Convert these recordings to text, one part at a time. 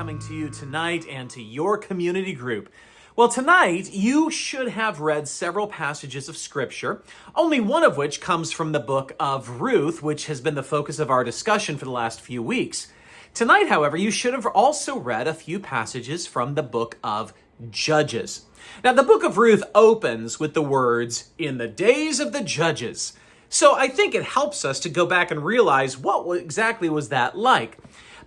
coming to you tonight and to your community group. Well, tonight you should have read several passages of Scripture, only one of which comes from the book of Ruth, which has been the focus of our discussion for the last few weeks. Tonight, however, you should have also read a few passages from the book of Judges. Now, the book of Ruth opens with the words, "In the days of the judges." So I think it helps us to go back and realize what exactly was that like.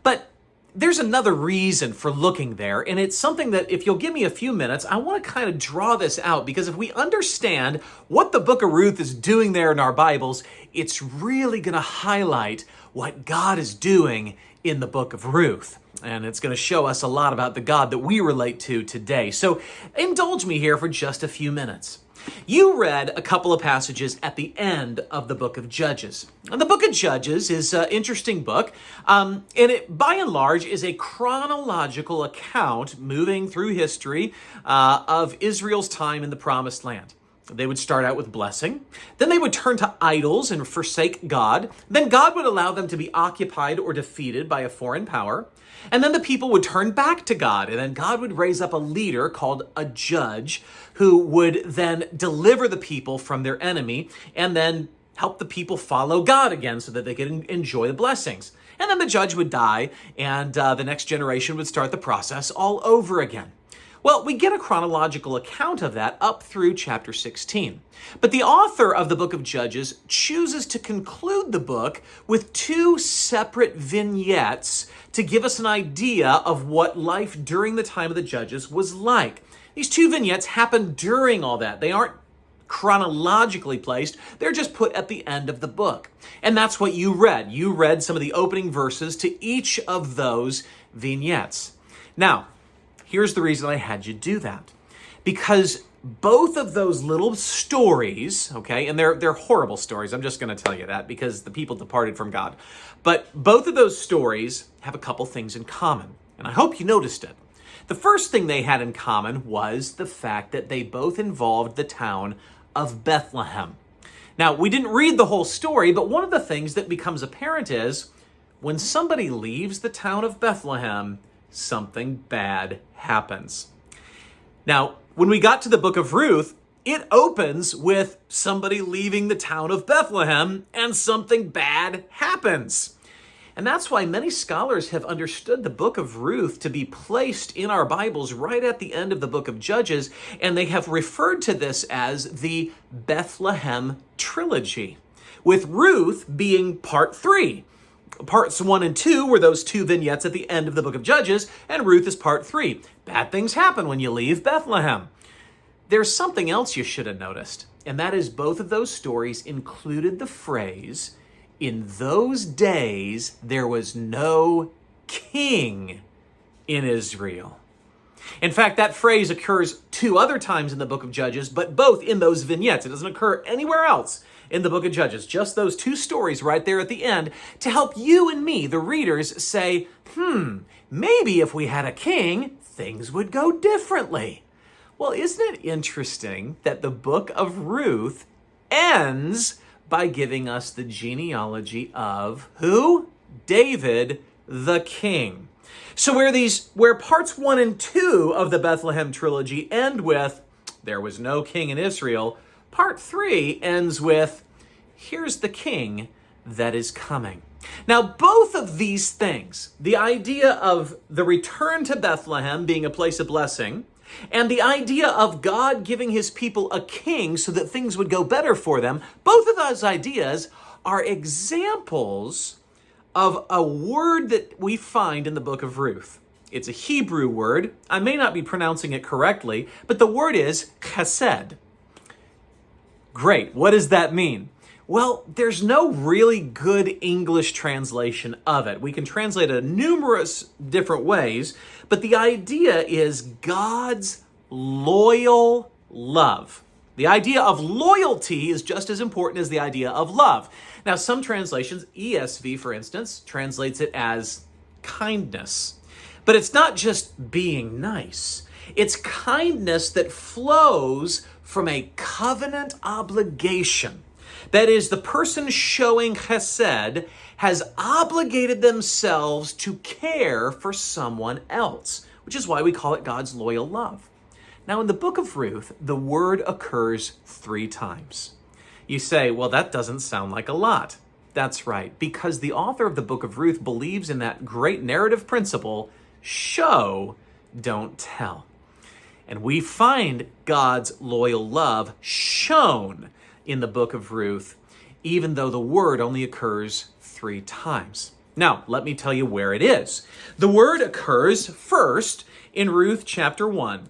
But there's another reason for looking there, and it's something that if you'll give me a few minutes, I want to kind of draw this out, because if we understand what the book of Ruth is doing there in our Bibles, it's really going to highlight what God is doing in the book of Ruth. And it's going to show us a lot about the God that we relate to today. So indulge me here for just a few minutes. You read a couple of passages at the end of the book of Judges. And the book of Judges is an interesting book, and it, by and large, is a chronological account moving through history of Israel's time in the Promised Land. They would start out with blessing, then they would turn to idols and forsake God, then God would allow them to be occupied or defeated by a foreign power, and then the people would turn back to God, and then God would raise up a leader called a judge who would then deliver the people from their enemy and then help the people follow God again so that they could enjoy the blessings. And then the judge would die, and the next generation would start the process all over again. Well, we get a chronological account of that up through chapter 16. But the author of the book of Judges chooses to conclude the book with two separate vignettes to give us an idea of what life during the time of the Judges was like. These two vignettes happen during all that. They aren't chronologically placed. They're just put at the end of the book. And that's what you read. You read some of the opening verses to each of those vignettes. Now, here's the reason I had you do that. Because both of those little stories, okay, and they're horrible stories. I'm just going to tell you that because the people departed from God. But both of those stories have a couple things in common. And I hope you noticed it. The first thing they had in common was the fact that they both involved the town of Bethlehem. Now, we didn't read the whole story, but one of the things that becomes apparent is when somebody leaves the town of Bethlehem, something bad happens. Now, when we got to the book of Ruth, it opens with somebody leaving the town of Bethlehem and something bad happens. And that's why many scholars have understood the book of Ruth to be placed in our Bibles right at the end of the book of Judges, and they have referred to this as the Bethlehem trilogy, with Ruth being part 3. Parts 1 and 2 were those two vignettes at the end of the book of Judges, and Ruth is part 3. Bad things happen when you leave Bethlehem. There's something else you should have noticed, and that is both of those stories included the phrase, "In those days there was no king in Israel." In fact, that phrase occurs 2 other times in the book of Judges, but both in those vignettes. It doesn't occur anywhere else in the book of Judges, just those 2 stories right there at the end to help you and me, the readers, say, maybe if we had a king, things would go differently. Well, isn't it interesting that the book of Ruth ends by giving us the genealogy of who? David, the king. So where parts 1 and 2 of the Bethlehem trilogy end with, there was no king in Israel, part 3 ends with, here's the king that is coming. Now, both of these things, the idea of the return to Bethlehem being a place of blessing, and the idea of God giving his people a king so that things would go better for them, both of those ideas are examples of a word that we find in the book of Ruth. It's a Hebrew word. I may not be pronouncing it correctly, but the word is chesed. Great. What does that mean? Well, there's no really good English translation of it. We can translate it numerous different ways, but the idea is God's loyal love. The idea of loyalty is just as important as the idea of love. Now, some translations, ESV for instance, translates it as kindness. But it's not just being nice. It's kindness that flows from a covenant obligation. That is, the person showing chesed has obligated themselves to care for someone else, which is why we call it God's loyal love. Now, in the book of Ruth, the word occurs 3 times. You say, well, that doesn't sound like a lot. That's right, because the author of the book of Ruth believes in that great narrative principle, show, don't tell. And we find God's loyal love shown in the book of Ruth, even though the word only occurs 3 times. Now, let me tell you where it is. The word occurs first in Ruth chapter 1.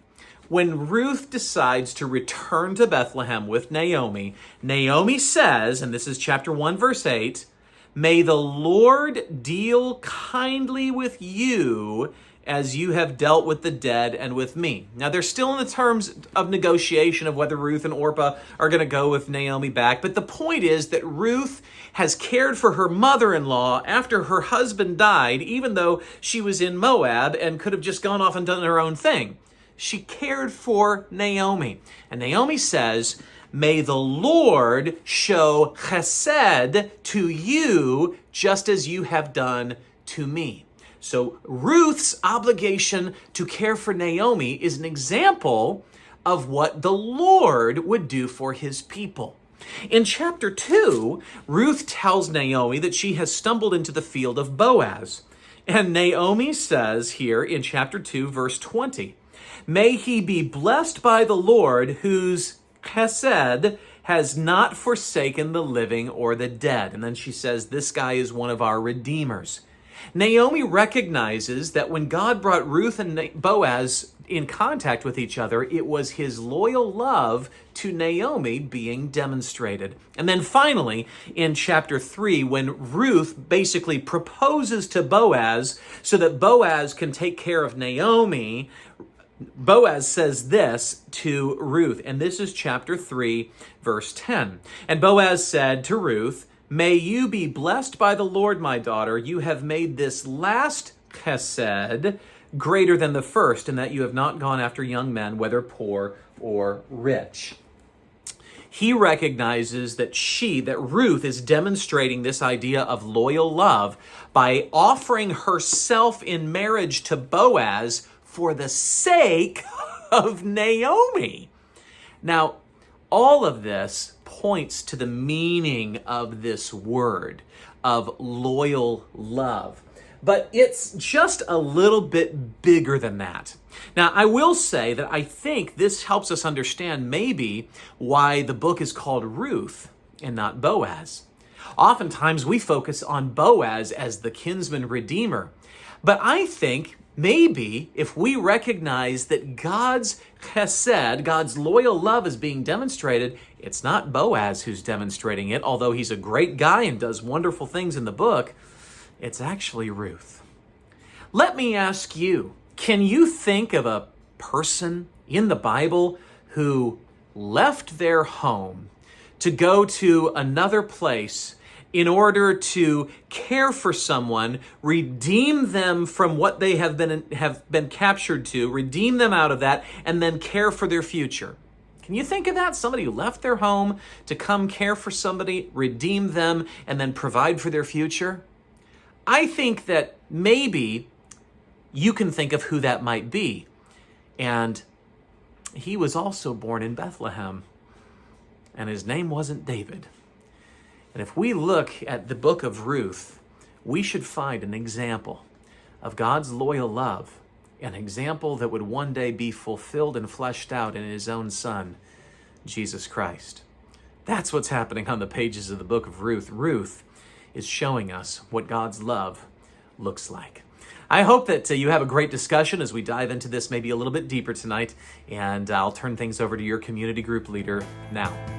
When Ruth decides to return to Bethlehem with Naomi, Naomi says, and this is chapter 1, verse 8, "May the Lord deal kindly with you as you have dealt with the dead and with me." Now, they're still in the terms of negotiation of whether Ruth and Orpah are going to go with Naomi back. But the point is that Ruth has cared for her mother-in-law after her husband died, even though she was in Moab and could have just gone off and done her own thing. She cared for Naomi. And Naomi says, "May the Lord show chesed to you just as you have done to me." So Ruth's obligation to care for Naomi is an example of what the Lord would do for his people. In chapter 2, Ruth tells Naomi that she has stumbled into the field of Boaz. And Naomi says here in chapter 2, verse 20, "May he be blessed by the Lord, whose chesed has not forsaken the living or the dead." And then she says, this guy is one of our redeemers. Naomi recognizes that when God brought Ruth and Boaz in contact with each other, it was his loyal love to Naomi being demonstrated. And then finally, in chapter 3, when Ruth basically proposes to Boaz so that Boaz can take care of Naomi, Boaz says this to Ruth, and this is chapter 3, verse 10. "And Boaz said to Ruth, 'May you be blessed by the Lord, my daughter. You have made this last chesed greater than the first, in that you have not gone after young men, whether poor or rich.'" He recognizes that Ruth is demonstrating this idea of loyal love by offering herself in marriage to Boaz for the sake of Naomi. Now, all of this points to the meaning of this word of loyal love. But it's just a little bit bigger than that. Now, I will say that I think this helps us understand maybe why the book is called Ruth and not Boaz. Oftentimes we focus on Boaz as the kinsman redeemer. But I think maybe if we recognize that God's chesed, God's loyal love is being demonstrated, it's not Boaz who's demonstrating it, although he's a great guy and does wonderful things in the book. It's actually Ruth. Let me ask you, can you think of a person in the Bible who left their home to go to another place in order to care for someone, redeem them from what they have been captured to, redeem them out of that, and then care for their future? Can you think of that? Somebody who left their home to come care for somebody, redeem them, and then provide for their future? I think that maybe you can think of who that might be. And he was also born in Bethlehem, and his name wasn't David. And if we look at the book of Ruth, we should find an example of God's loyal love, an example that would one day be fulfilled and fleshed out in his own son, Jesus Christ. That's what's happening on the pages of the book of Ruth. Ruth is showing us what God's love looks like. I hope that you have a great discussion as we dive into this maybe a little bit deeper tonight, and I'll turn things over to your community group leader now.